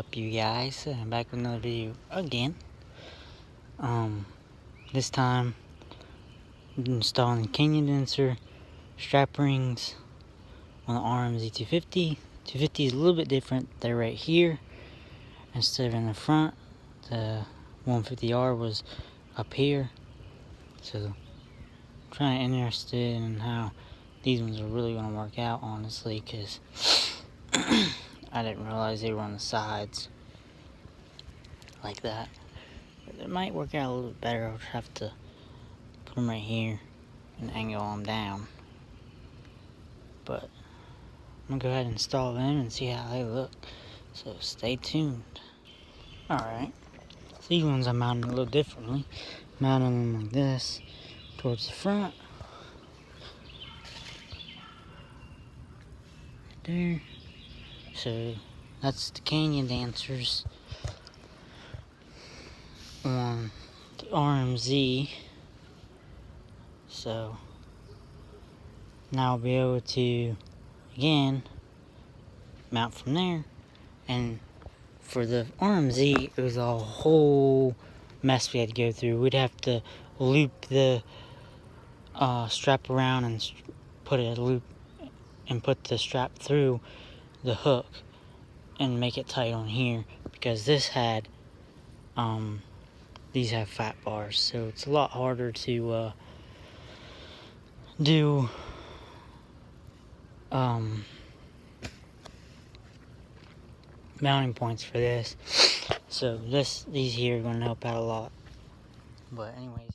up, you guys? I'm back with another video again. This time installing canyon condenser strap rings on the rmz250. 250 is a little bit different. They're right here instead of in the front. The 150R was up here. So I'm trying to interested in how these ones are really going to work out, honestly, because I didn't realize they were on the sides like that. But it might work out a little bit better. I'll just have to put them right here and angle them down. But I'm going to go ahead and install them and see how they look. So stay tuned. Alright. So these ones I mounted a little differently. Mounted them like this towards the front. Right there. So that's the canyon dancers on the RMZ. So now I'll be able to again mount from there. And for the RMZ, it was a whole mess we had to go through. We'd have to loop the strap around and put a loop and put the strap through the hook and make it tight on here, because this had these have fat bars, so it's a lot harder to do mounting points for this. So these here are going to help out a lot. But anyways,